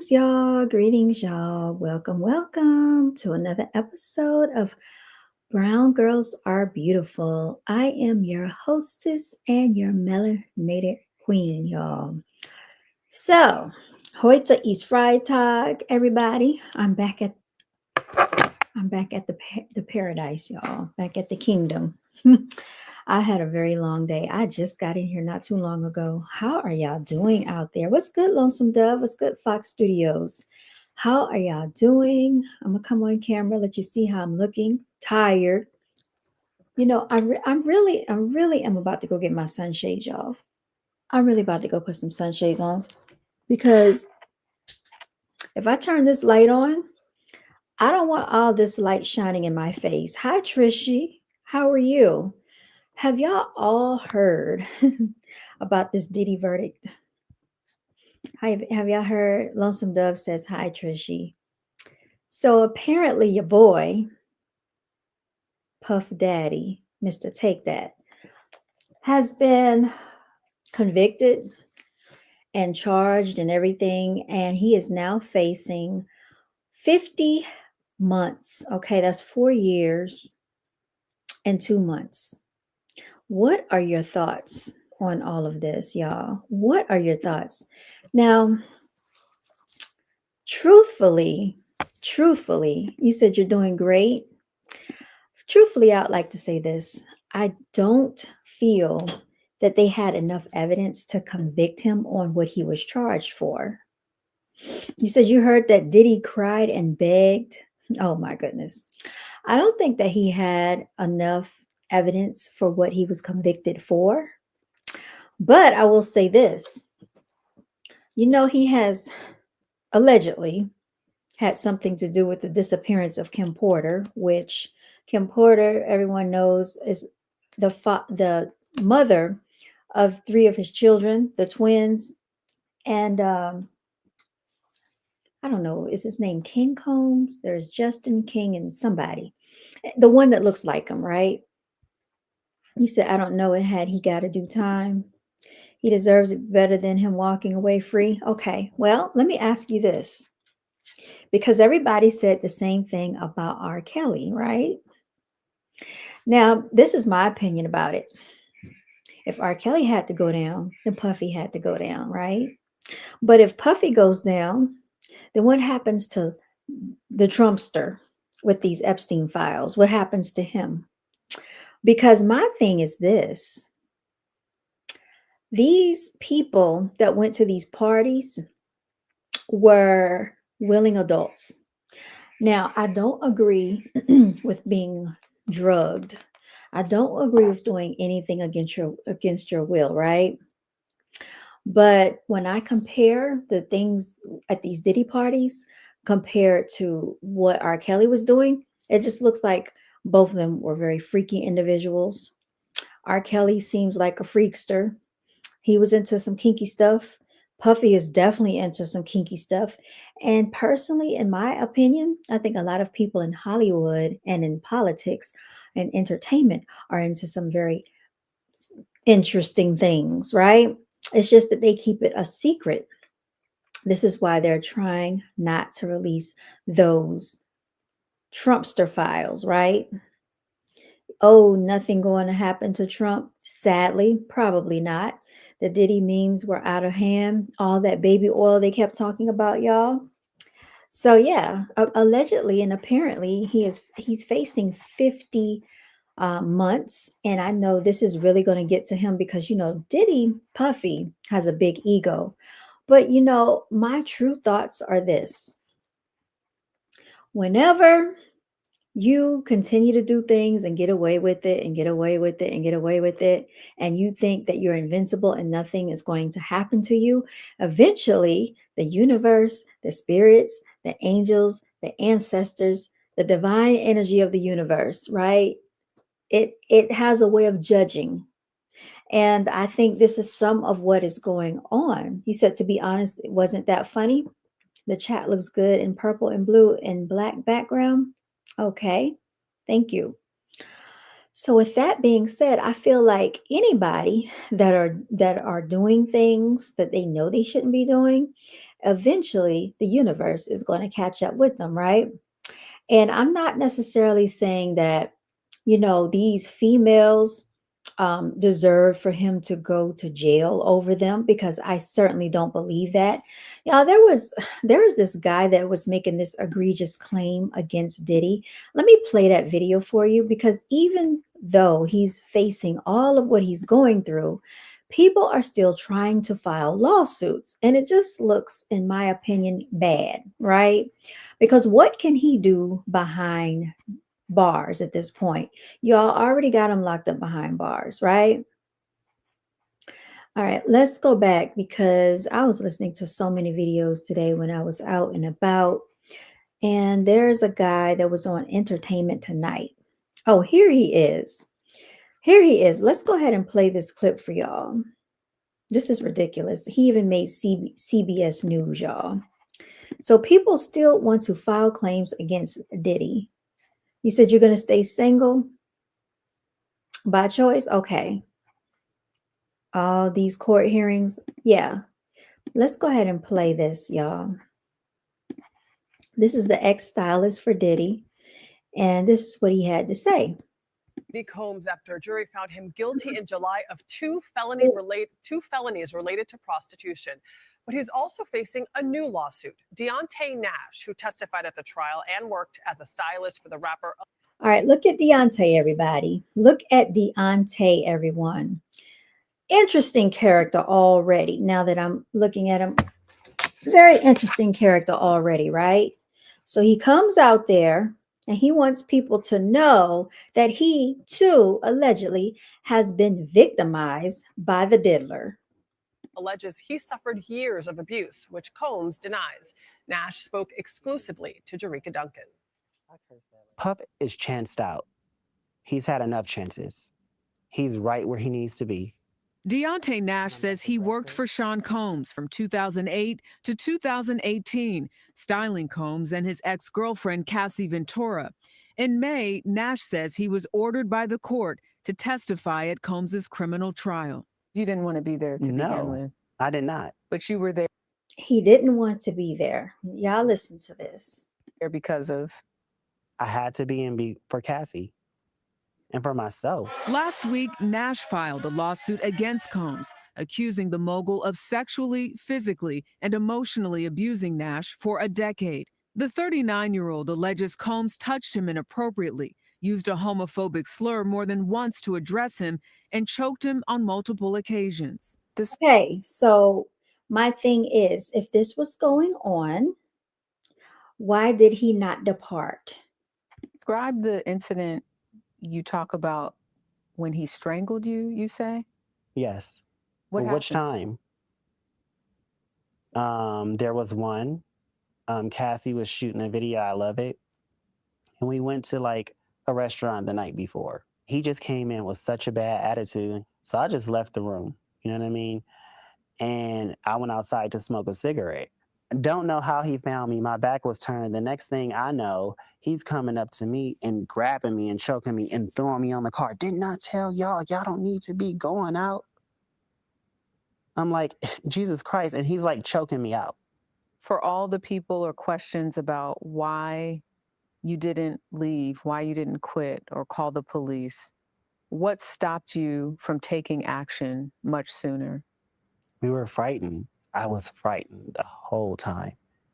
Greetings, y'all. Welcome, welcome to another episode of Brown Girls Are Beautiful. I am your hostess and your melanated queen, y'all. So, heute is Freitag, everybody. I'm back at the paradise, y'all. Back at the kingdom. I had a very long day. I just got in here not too long ago. How are y'all doing out there? What's good, Lonesome Dove? What's good, Fox Studios? How are y'all doing? I'm gonna come on camera, let you see how I'm looking. Tired. I'm really am about to go get my sunshades, y'all. I'm really about to go put some sunshades on because if I turn this light on, I don't want all this light shining in my face. Hi, Trishy. How are you? Have y'all all heard about this Diddy verdict? Have y'all heard? Lonesome Dove says, hi, Trishy. So apparently your boy, Puff Daddy, Mr. Take That, has been convicted and charged and everything. And he is now facing 50 months. Okay, that's 4 years and 2 months. What are your thoughts on all of this, y'all? What are your thoughts? Now, truthfully, you said you're doing great. Truthfully, I'd like to say this. I don't feel that they had enough evidence to convict him on what he was charged for. You said you heard that Diddy cried and begged. Oh my goodness. I don't think that he had enough evidence for what he was convicted for. But I will say this. He has allegedly had something to do with the disappearance of Kim Porter, which Kim Porter, everyone knows, is the mother of three of his children, the twins, and I don't know, is his name King Combs? There's Justin King and somebody, the one that looks like him, right? He said, I don't know it had he got to do time. He deserves it better than him walking away free. Okay, well, let me ask you this. Because everybody said the same thing about R. Kelly, right? Now, this is my opinion about it. If R. Kelly had to go down, then Puffy had to go down, right? But if Puffy goes down, then what happens to the Trumpster with these Epstein files? What happens to him? Because my thing is this. These people that went to these parties were willing adults. Now, I don't agree with being drugged. I don't agree with doing anything against your will, right? But when I compare the things at these Diddy parties compared to what R. Kelly was doing, it just looks like both of them were very freaky individuals. R. Kelly seems like a freakster. He was into some kinky stuff. Puffy is definitely into some kinky stuff. And personally, in my opinion, I think a lot of people in Hollywood and in politics and entertainment are into some very interesting things, right? It's just that they keep it a secret. This is why they're trying not to release those Trumpster files, right? Oh, nothing going to happen to Trump? Sadly, probably not. The Diddy memes were out of hand. All that baby oil they kept talking about, y'all. So yeah, allegedly and apparently he's facing 50 months, and I know this is really going to get to him because Diddy Puffy has a big ego, but my true thoughts are this: whenever you continue to do things and get away with it and get away with it and get away with it, and you think that you're invincible and nothing is going to happen to you, eventually the universe, the spirits, the angels, the ancestors, the divine energy of the universe, right? It has a way of judging. And I think this is some of what is going on. He said, to be honest, it wasn't that funny. The chat looks good in purple and blue and black background. Okay, thank you. So with that being said, I feel like anybody that are doing things that they know they shouldn't be doing, eventually the universe is going to catch up with them, right? And I'm not necessarily saying that, these females deserve for him to go to jail over them, because I certainly don't believe that. There was this guy that was making this egregious claim against Diddy. Let me play that video for you, because even though he's facing all of what he's going through, people are still trying to file lawsuits, and it just looks, in my opinion, bad, right? Because what can he do behind bars at this point? Y'all already got him locked up behind bars, right? All right, let's go back, because I was listening to so many videos today when I was out and about. And there's a guy that was on Entertainment Tonight. Oh, here he is. Here he is. Let's go ahead and play this clip for y'all. This is ridiculous. He even made CBS News, y'all. So people still want to file claims against Diddy. He said, "You're going to stay single by choice?" Okay. All these court hearings. Yeah. Let's go ahead and play this, y'all. This is the ex-stylist for Diddy, and this is what he had to say. Diddy Combs, after a jury found him guilty in July of two felonies related to prostitution. But he's also facing a new lawsuit. Deontay Nash, who testified at the trial and worked as a stylist for the rapper. All right, look at Deontay, everybody. Look at Deontay, everyone. Interesting character already. Now that I'm looking at him, very interesting character already, right? So he comes out there and he wants people to know that he too allegedly has been victimized by the diddler. Alleges he suffered years of abuse, which Combs denies. Nash spoke exclusively to Jerika Duncan. Puff is chanced out. He's had enough chances. He's right where he needs to be. Deontay Nash says he worked for Sean Combs from 2008 to 2018, styling Combs and his ex-girlfriend Cassie Ventura. In May, Nash says he was ordered by the court to testify at Combs's criminal trial. You didn't want to be there to begin with. I did not. But you were there. He didn't want to be there. Y'all listen to this. Because of? I had to be for Cassie and for myself. Last week, Nash filed a lawsuit against Combs, accusing the mogul of sexually, physically, and emotionally abusing Nash for a decade. The 39-year-old alleges Combs touched him inappropriately, used a homophobic slur more than once to address him, and choked him on multiple occasions. Okay, so my thing is, if this was going on, why did he not depart? Describe the incident you talk about when he strangled you, you say? Yes. What happened? Which time? There was one. Cassie was shooting a video. I love it. And we went to like a restaurant the night before. He just came in with such a bad attitude. So I just left the room. You know what I mean? And I went outside to smoke a cigarette. Don't know how he found me. My back was turned. The next thing I know, he's coming up to me and grabbing me and choking me and throwing me on the car. Didn't I tell y'all don't need to be going out? I'm like, Jesus Christ. And he's like choking me out. For all the people or questions about why you didn't leave, why you didn't quit or call the police, what stopped you from taking action much sooner? We were frightened. I was frightened the whole time.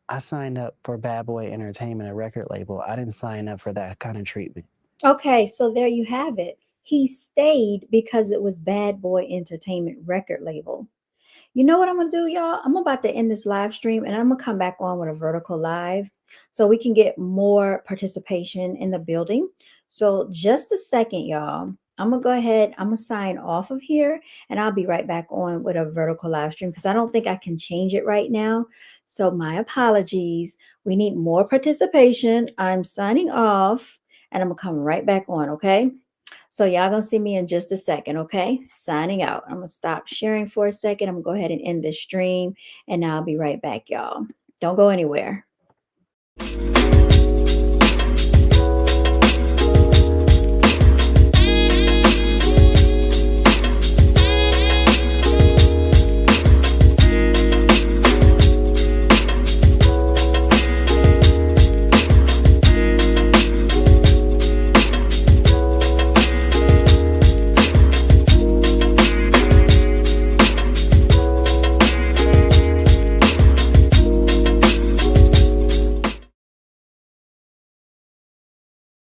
I signed up for Bad Boy Entertainment, a record label. I didn't sign up for that kind of treatment. Okay, so there you have it. He stayed because it was Bad Boy Entertainment record label. You know what I'm going to do, y'all? I'm about to end this live stream and I'm going to come back on with a vertical live so we can get more participation in the building. So just a second, y'all. I'm going to go ahead. I'm going to sign off of here and I'll be right back on with a vertical live stream because I don't think I can change it right now. So my apologies. We need more participation. I'm signing off and I'm going to come right back on, okay? So y'all gonna see me in just a second, okay? Signing out. I'm gonna stop sharing for a second. I'm gonna go ahead and end this stream and I'll be right back, y'all. Don't go anywhere.